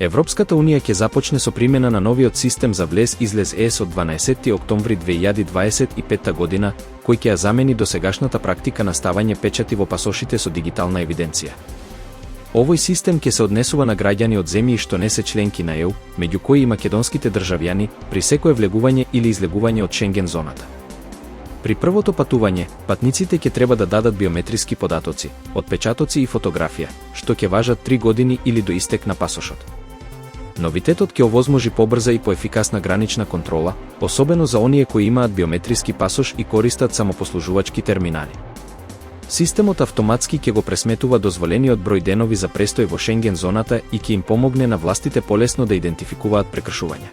Европската унија ќе започне со примена на новиот систем за влез-излез ЕС од 12 октомври 2025 година, кој ќе ја замени досегашната практика на ставање печати во пасошите со дигитална евиденција. Овој систем ќе се однесува на граѓани од земји што не се членки на ЕУ, меѓу кои и македонските државјани, при секое влегување или излегување од Шенген зоната. При првото патување, патниците ќе треба да дадат биометриски податоци, отпечатоци и фотографија, што ќе важат 3 години или до истек на пасошот. Новитетот ќе овозможи побрза и поефикасна гранична контрола, особено за оние кои имаат биометриски пасош и користат самопослужувачки терминали. Системот автоматски ќе го пресметува дозволениот број денови за престој во Шенген зоната и ќе им помогне на властите полесно да идентификуваат прекршувања.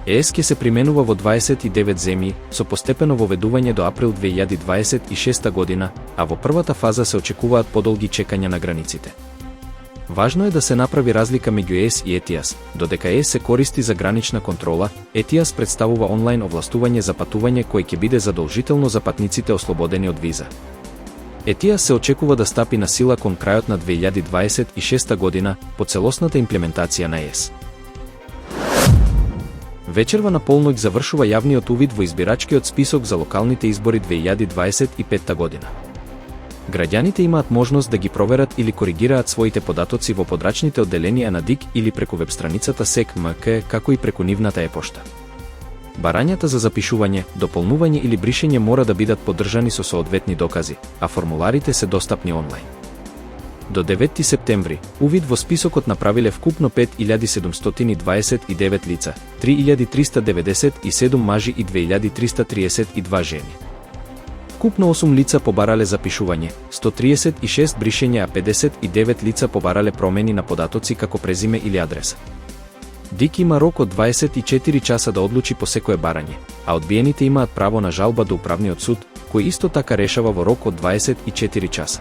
ЕС ќе се применува во 29 земји, со постепено воведување до април 2026 година, а во првата фаза се очекуваат подолги чекања на границите. Важно е да се направи разлика меѓу ЕС и ETIAS, додека ЕС се користи за гранична контрола, ETIAS представува онлайн овластување за патување кој ќе биде задолжително за патниците ослободени од виза. ETIAS се очекува да стапи на сила кон крајот на 2026 година по целосната имплементација на ЕС. Вечерва на полноќ завршува јавниот увид во избирачкиот список за локалните избори 2025 година. Граѓаните имаат можност да ги проверат или коригираат своите податоци во подрачните одделенија на ДИК или преку веб-страницата СЕК.МК, како и преку нивната е-пошта. Барањата за запишување, дополнување или бришење мора да бидат поддржани со соодветни докази, а формуларите се достапни онлайн. До 9 септември, увид во списокот направиле вкупно 5729 лица, 3397 мажи и 2332 жени. Вкупно 8 лица побарале запишување, 136 бришења, а 59 лица побарале промени на податоци како презиме или адреса. ДИК има рок од 24 часа да одлучи по секое барање, а одбиените имаат право на жалба до управниот суд, кој исто така решава во рок од 24 часа.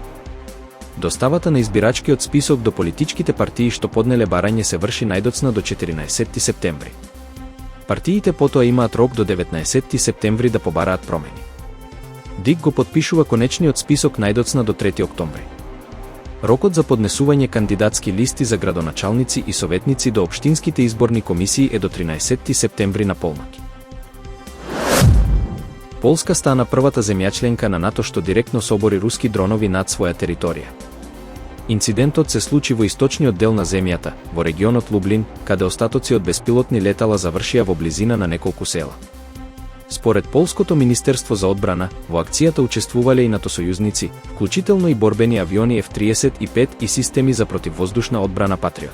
Доставата на избирачкиот список до политичките партии што поднеле барање се врши најдоцна до 14 септември. Партиите потоа имаат рок до 19 септември да побараат промени. ДИК го потпишува конечниот список најдоцна до 3 октомври. Рокот за поднесување кандидатски листи за градоначалници и советници до општинските изборни комисии е до 13 септември на полноќ. Полска стана првата земја членка на НАТО што директно собори руски дронови над своја територија. Инцидентот се случи во источниот дел на земјата, во регионот Лублин, каде остатоци од беспилотни летала завршија во близина на неколку села. Според Полското Министерство за одбрана, во акцијата учествувале и НАТО сојузници, вклучително и борбени авиони F-35 и системи за противвоздушна одбрана Патриот.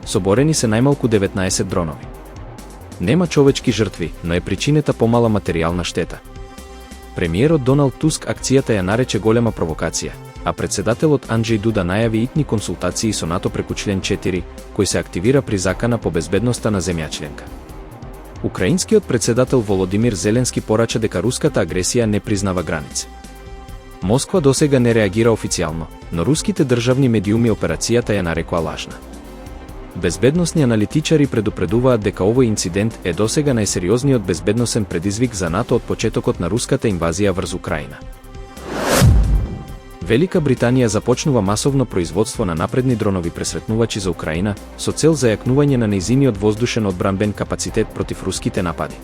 Соборени се најмалку 19 дронови. Нема човечки жртви, но е причинета помала материјална штета. Премиерот Доналд Туск акцијата ја нарече голема провокација, а председателот Анџеј Дуда најави итни консултации со НАТО преку член 4, кој се активира при закана по безбедноста на земја членка. Украинскиот председател Володимир Зеленски порача дека руската агресија не признава граници. Москва досега не реагира официјално, но руските државни медиуми операцијата ја нарекоа лажна. Безбедносни аналитичари предупредуваат дека овој инцидент е досега најсериозниот безбедносен предизвик за НАТО од почетокот на руската инвазија врз Украина. Велика Британија започнува масовно производство на напредни дронови пресретнувачи за Украина со цел зајакнување на нејзиниот воздушен одбранбен капацитет против руските напади.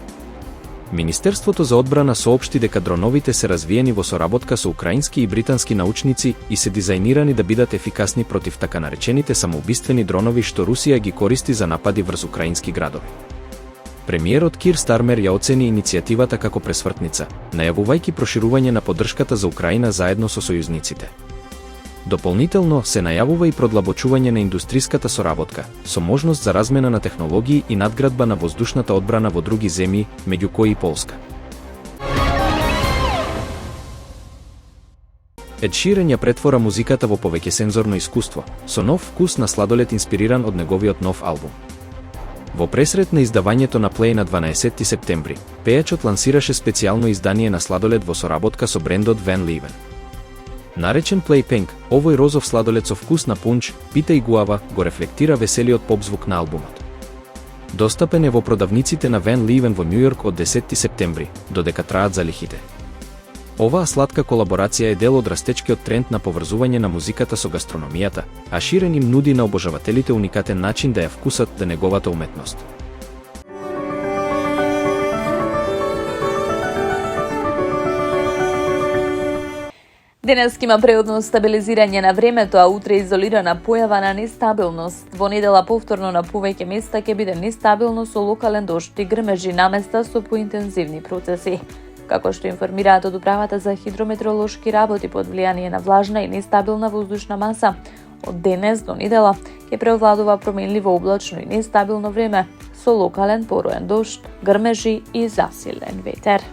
Министерството за одбрана соопшти дека дроновите се развиени во соработка со украински и британски научници и се дизајнирани да бидат ефикасни против така наречените самоубиствени дронови што Русија ги користи за напади врз украински градови. Премиерот Кир Стармер ја оцени иницијативата како пресвртница, најавувајќи проширување на поддршката за Украина заедно со сојузниците. Дополнително се најавува и продлабочување на индустриската соработка, со можност за размена на технологии и надградба на воздушната одбрана во други земји, меѓу кои и Полска. Ед Ширен ја претвора музиката во повеќе сензорно искуство, со нов вкус на сладолед инспириран од неговиот нов албум. Во пресрет на издавањето на Play на 12 септември, пејачот лансираше специјално издание на сладолед во соработка со брендот Van Leeuwen. Наречен Play Pink, овој розов сладолед со вкус на пунч, пита и гуава, го рефлектира веселиот поп-звук на албумот. Достапен е во продавниците на Van Leeuwen во Њујорк од 10 септември, додека траат залихите. Оваа сладка колаборација е дел од растечкиот тренд на поврзување на музиката со гастрономијата, а Ширен им нуди на обожавателите уникатен начин да ја вкусат неговата уметност. Денес има преодно стабилизирање на времето, а утре изолирана појава на нестабилност. Во недела повторно на повеќе места ќе биде нестабилно со локален дожд и грмежи на места со поинтензивни процеси. Како што информираат од Управата за хидрометеоролошки работи под влијание на влажна и нестабилна воздушна маса, од денес до недела ќе преовладува променливо облачно и нестабилно време со локален пороен дожд, грмежи и засилен ветер.